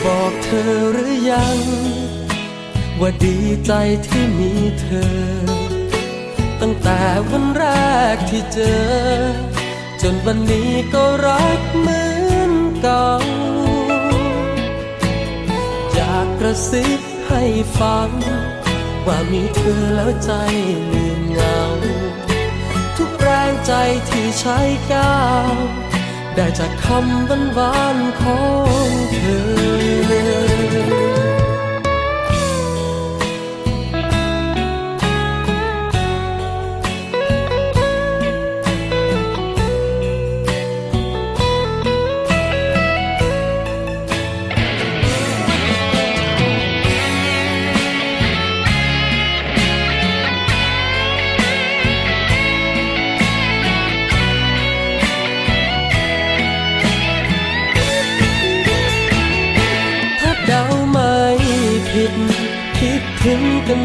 บอกเธอหรือยังว่าดีใจที่มีเธอตั้งแต่วันแรกที่เจอจนวันนี้ก็รักเหมือนเก่าอยากกระซิบให้ฟังว่ามีเธอแล้วใจลืมเหงาทุกแรงใจที่ใช้ก้าวได้จากคำหวานๆของเธอคิดถึงกัน